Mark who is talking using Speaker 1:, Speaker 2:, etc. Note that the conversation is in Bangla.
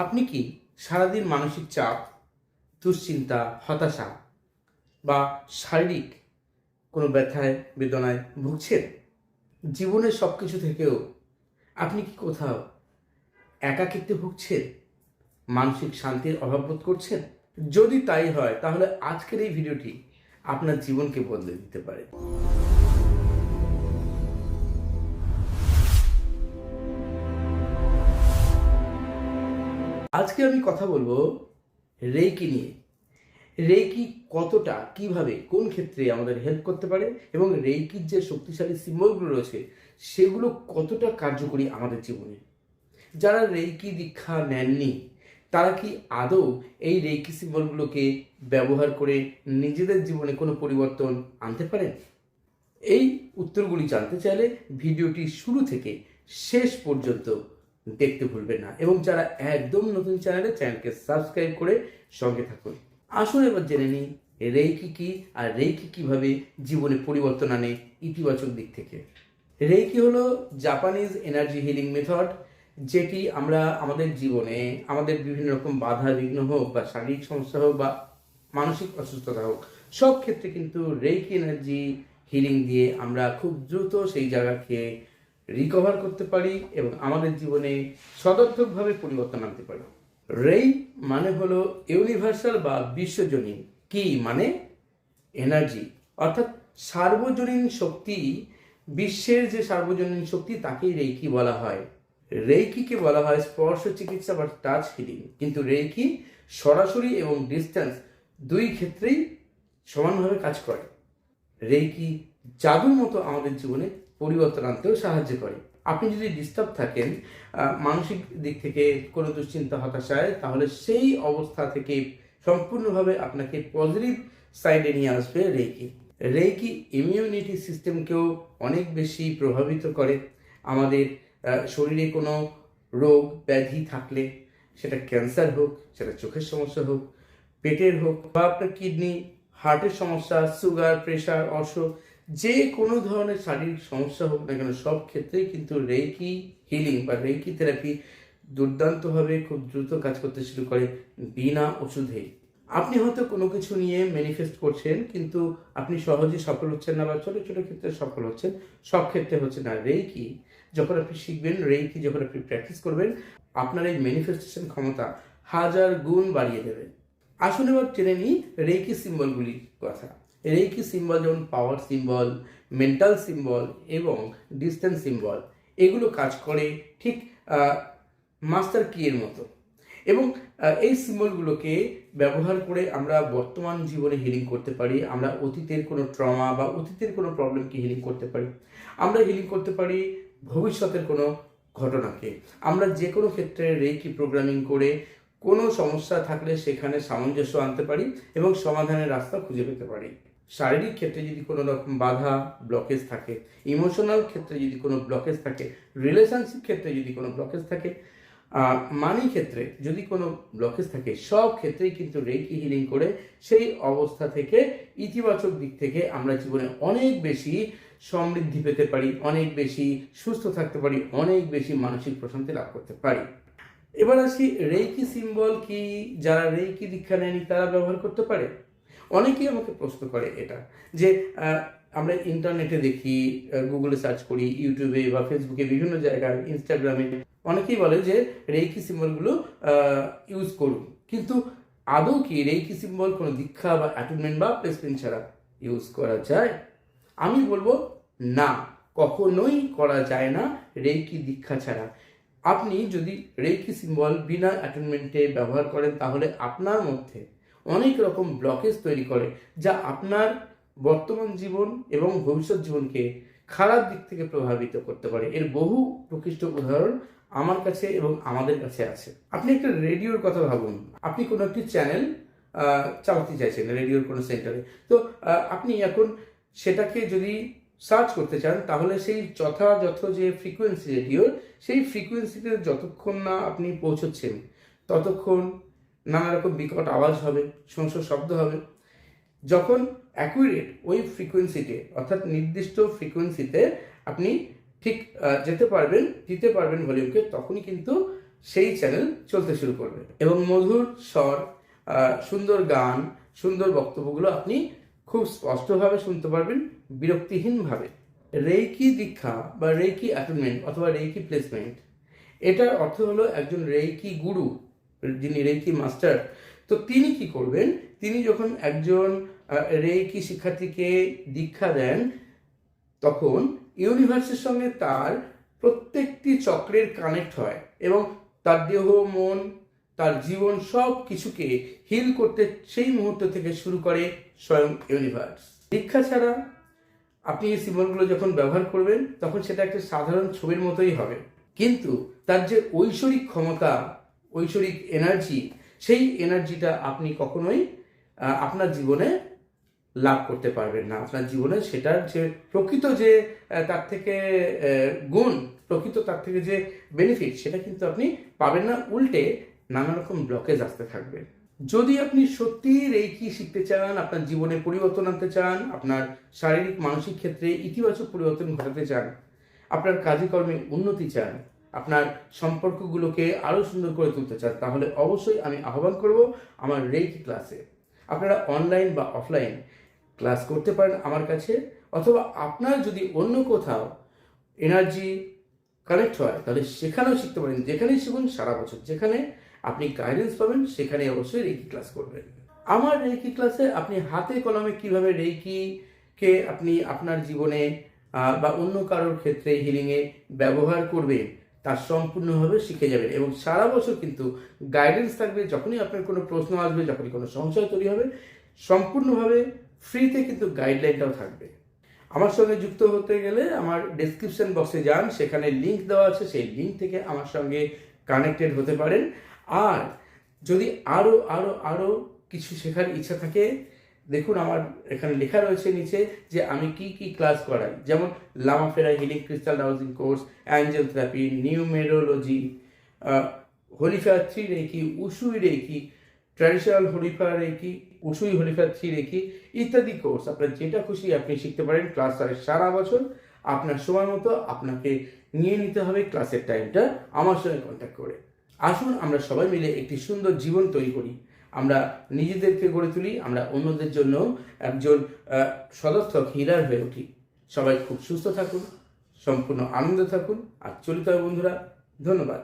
Speaker 1: আপনি কি সারাদিন মানসিক চাপ, দুশ্চিন্তা, হতাশা বা শারীরিক কোনো ব্যথায় বেদনায় ভুগছেন? জীবনের সব কিছু থেকেও আপনি কি কোথাও একাকিত্বে ভুগছেন? মানসিক শান্তির অভাব বোধ করছেন? যদি তাই হয় তাহলে আজকের এই ভিডিওটি আপনার জীবনকে বদলে দিতে পারে। আজকে আমি কথা বলবো রেইকি নিয়ে। রেইকি কতটা, কিভাবে, কোন ক্ষেত্রে আমাদের হেল্প করতে পারে এবং রেইকির যে শক্তিশালী সিম্বলগুলো রয়েছে সেগুলো কতটা কার্যকরী আমাদের জীবনে। যারা রেইকি দীক্ষা নেননি তারা কি আদৌ এই রেইকি সিম্বলগুলোকে ব্যবহার করে নিজেদের জীবনে কোনো পরিবর্তন আনতে পারেন? এই উত্তরগুলি জানতে চাইলে ভিডিওটি শুরু থেকে শেষ পর্যন্ত দেখতে ভুলবেন না এবং যারা একদম নতুন চ্যানেলকে সাবস্ক্রাইব করে সঙ্গে থাকুন। আসুন এবার জেনে নিই রেইকি কি আর রেইকি কিভাবে জীবনে পরিবর্তন আনে ইতিবাচক দিক থেকে। রেইকি হলো জাপানিজ এনার্জি হিলিং মেথড, যেটি আমরা আমাদের জীবনে আমাদের বিভিন্ন রকম বাধা বিঘ্ন হোক বা শারীরিক সমস্যা হোক বা মানসিক অসুস্থতা হোক, সব ক্ষেত্রে কিন্তু রেইকি এনার্জি হিলিং দিয়ে আমরা খুব দ্রুত সেই জায়গাকে রিকভার করতে পারি এবং আমাদের জীবনে সদর্থকভাবে পরিবর্তন আনতে পারি। রেই মানে হলো ইউনিভার্সাল বা বিশ্বজনীন। কি মানে? এনার্জি, অর্থাৎ সার্বজনীন শক্তি। বিশ্বের যে সার্বজনীন শক্তি তাকেই রেইকি বলা হয়। রেইকিকে বলা হয় স্পর্শ চিকিৎসা বা টাচ হিলিং, কিন্তু রেইকি সরাসরি এবং ডিস্টেন্স দুই ক্ষেত্রেই সমানভাবে কাজ করে। রেইকি জাদুর মতো আমাদের জীবনে পরিবর্তন আনতেও সাহায্য করে। আপনি যদি ডিস্টার্ব থাকেন মানসিক দিক থেকে, কোনো দুশ্চিন্তা, হতাশায়, তাহলে সেই অবস্থা থেকে সম্পূর্ণভাবে আপনাকে পজিটিভ সাইডে নিয়ে আসবে রেইকি। রেইকি ইমিউনিটি সিস্টেমকেও অনেক বেশি প্রভাবিত করে। আমাদের শরীরে কোনো রোগ ব্যাধি থাকলে, সেটা ক্যান্সার হোক, সেটা চোখের সমস্যা হোক, পেটের হোক, বা আপনার কিডনি, হার্টের সমস্যা, সুগার, প্রেশার, অসুখ, যে কোনো ধরনের শারীরিক সমস্যা হোক না কেন, সব ক্ষেত্রেই কিন্তু রেইকি হিলিং বা রেইকি থেরাপি দুর্দান্তভাবে খুব দ্রুত কাজ করতে শুরু করে বিনা ওষুধেই। আপনি হয়তো কোনো কিছু নিয়ে ম্যানিফেস্ট করছেন কিন্তু আপনি সহজে সফল হচ্ছেন না, বা ছোটো ছোটো ক্ষেত্রে সফল হচ্ছেন, সব ক্ষেত্রে হচ্ছে না। রেইকি যখন আপনি শিখবেন, রেইকি যখন আপনি প্র্যাকটিস করবেন, আপনার এই ম্যানিফেস্টেশন ক্ষমতা 1000 গুণ বাড়িয়ে দেবে। আসুন এবার জেনে নিই রেইকি সিম্বলগুলির কথা। রেইকি সিম্বল যেমন পাওয়ার সিম্বল, মেন্টাল সিম্বল এবং ডিস্টেন্স সিম্বল, এগুলো কাজ করে ঠিক মাস্টার কিয়ের মতো। এবং এই সিম্বলগুলোকে ব্যবহার করে আমরা বর্তমান জীবনে হিলিং করতে পারি। আমরা অতীতের কোনো ট্রমা বা অতীতের কোনো প্রবলেমকে হিলিং করতে পারি। আমরা হিলিং করতে পারি ভবিষ্যতের কোনো ঘটনাকে। আমরা যে কোনো ক্ষেত্রে রেইকি প্রোগ্রামিং করে কোনো সমস্যা থাকলে সেখানে সামঞ্জস্য আনতে পারি এবং সমাধানের রাস্তা খুঁজে পেতে পারি। শারীরিক ক্ষেত্রে যদি কোনো রকম বাধা ব্লকেজ থাকে, ইমোশনাল ক্ষেত্রে যদি কোনো ব্লকেজ থাকে, রিলেশনশিপ ক্ষেত্রে যদি কোনো ব্লকেজ থাকে, মানি ক্ষেত্রে যদি কোনো ব্লকেজ থাকে, সব ক্ষেত্রেই কিন্তু রেইকি হিলিং করে সেই অবস্থা থেকে ইতিবাচক দিক থেকে আমরা জীবনে অনেক বেশি সমৃদ্ধি পেতে পারি, অনেক বেশি সুস্থ থাকতে পারি, অনেক বেশি মানসিক প্রশান্তি লাভ করতে পারি। এবার আসি রেইকি সিম্বল কি যারা রেইকি দীক্ষা নেয়নি তারা ব্যবহার করতে পারে? অনেকেই আমাকে প্রশ্ন করে এটা, যে আমরা ইন্টারনেটে দেখি, গুগলে সার্চ করি, ইউটিউবে বা ফেসবুকে, বিভিন্ন জায়গায়, ইনস্টাগ্রামে অনেকেই বলে যে রেইকি সিম্বলগুলো ইউজ করুন, কিন্তু আদৌ কি রেইকি সিম্বল কোনো দীক্ষা বা অ্যাটুনমেন্ট বা প্লেসমেন্ট ছাড়া ইউজ করা যায়? আমি বলবো না, কখনোই করা যায় না রেইকি দীক্ষা ছাড়া। আপনি যদি রেইকি সিম্বল বিনা অ্যাটেনমেন্টে ব্যবহার করেন তাহলে আপনার মধ্যে অনেক রকম ব্লকেজ তৈরি করে, যা আপনার বর্তমান জীবন এবং ভবিষ্যৎ জীবনকে খারাপ দিক থেকে প্রভাবিত করতে পারে। এর বহু প্রকৃষ্ট উদাহরণ আমার কাছে এবং আমাদের কাছে আছে। আপনি একটা রেডিওর কথা ভাবুন। আপনি কোনো একটি চ্যানেল চালাতে চাইছেন রেডিওর কোনো সেন্টারে, তো আপনি এখন সেটাকে যদি সার্চ করতে চান তাহলে সেই যথাযথ যে ফ্রিকোয়েন্সি রেডিওর, সেই ফ্রিকোয়েন্সিতে যতক্ষণ না আপনি পৌঁছচ্ছেন ততক্ষণ নানা রকম বিকট আওয়াজ হবে, সংসর শব্দ হবে। যখন অ্যাকুরেট ওই ফ্রিকোয়েন্সিতে, অর্থাৎ নির্দিষ্ট ফ্রিকোয়েন্সিতে আপনি ঠিক দিতে পারবেন ভলিউমকে, তখনই কিন্তু সেই চ্যানেল চলতে শুরু করবে এবং মধুর স্বর, সুন্দর গান, সুন্দর বক্তব্যগুলো আপনি খুব স্পষ্টভাবে শুনতে পারবেন, বিরক্তিহীনভাবে। রেইকি দীক্ষা বা রেইকি অ্যাপয়েন্টমেন্ট অথবা রেইকি প্লেসমেন্ট, এটার অর্থ হলো একজন রেইকি গুরু, যিনি রেইকি মাস্টার, তো তিনি কি করবেন, তিনি যখন একজন রেইকি শিক্ষার্থীকে দীক্ষা দেন, তখন ইউনিভার্সের সঙ্গে তার প্রত্যেকটি চক্রের কানেক্ট হয় এবং তার দেহ, মন, তার জীবন সব কিছুকে হিল করতে সেই মুহূর্ত থেকে শুরু করে স্বয়ং ইউনিভার্স। দীক্ষা ছাড়া আপনি এই সিম্বলগুলো যখন ব্যবহার করবেন তখন সেটা একটা সাধারণ ছবির মতোই হবে, কিন্তু তার যে ঐশ্বরিক ক্ষমতা, ঐশ্বরিক এনার্জি, সেই এনার্জিটা আপনি কখনোই আপনার জীবনে লাভ করতে পারবেন না। আপনার জীবনে সেটার যে প্রকৃত যে তার থেকে গুণ, প্রকৃত তার থেকে যে বেনিফিট, সেটা কিন্তু আপনি পাবেন না, উল্টে নানা রকম ব্লকেজ আসতে থাকবে। যদি আপনি সত্যি রেইকি শিখতে চান, আপনার জীবনে পরিবর্তন আনতে চান, আপনার শারীরিক মানসিক ক্ষেত্রে ইতিবাচক পরিবর্তন ঘটাতে চান, আপনার কাজে কর্মে উন্নতি চান, আপনার সম্পর্কগুলোকে আরও সুন্দর করে তুলতে চান, তাহলে অবশ্যই আমি আহ্বান করব আমার রেইকি ক্লাসে। আপনারা অনলাইন বা অফলাইন ক্লাস করতে পারেন আমার কাছে, অথবা আপনার যদি অন্য কোথাও এনার্জি কানেক্ট হয় তাহলে সেখানেও শিখতে পারেন। যেখানেই শিখুন সারা বছর, যেখানে আপনি গাইডেন্স পাবেন সেখানে অবশ্যই রেইকি ক্লাস করবেন। আমার রেইকি ক্লাসে আপনি হাতে কলমে কিভাবে রেইকিকে আপনি আপনার জীবনে বা অন্য কারোর ক্ষেত্রে হিলিংয়ে ব্যবহার করবেন তার সম্পূর্ণভাবে শিখে যাবেন এবং সারা বছর কিন্তু গাইডেন্স থাকবে। যখনই আপনার কোনো প্রশ্ন আসবে, যখনই কোনো সংশয় তৈরি হবে, সম্পূর্ণভাবে ফ্রিতে কিন্তু গাইডলাইনটাও থাকবে। আমার সঙ্গে যুক্ত হতে গেলে আমার ডেসক্রিপশন বক্সে যান, সেখানে লিঙ্ক দেওয়া আছে, সেই লিঙ্ক থেকে আমার সঙ্গে কানেক্টেড হতে পারেন। আর যদি আরও আরও আরও কিছু শেখার ইচ্ছা থাকে, দেখুন আমার এখানে লেখা রয়েছে নিচে যে আমি কি কি ক্লাস করাই, যেমন Lama Fera healing, crystal dowsing course, angel therapy, numerology, holy fire 3 reiki, Usui reiki, traditional holy fire reiki, Usui holy fire 3 reiki ইত্যাদি কোর্স। আপনার যেটা খুশি আপনি শিখতে পারেন। ক্লাস হয় সারা বছর, আপনার সময় মতো আপনাকে নিয়ে নিতে হবে ক্লাসের টাইমটা আমার সঙ্গে কন্ট্যাক্ট করে। আসুন আমরা সবাই মিলে একটি সুন্দর জীবন তৈরি করি, আমরা নিজেদেরকে গড়ে তুলি, আমরা অন্যদের জন্য একজন সদর্থক হিলার হয়ে উঠি। সবাই খুব সুস্থ থাকুন, সম্পূর্ণ আনন্দে থাকুন আর চলিত হয় বন্ধুরা। ধন্যবাদ।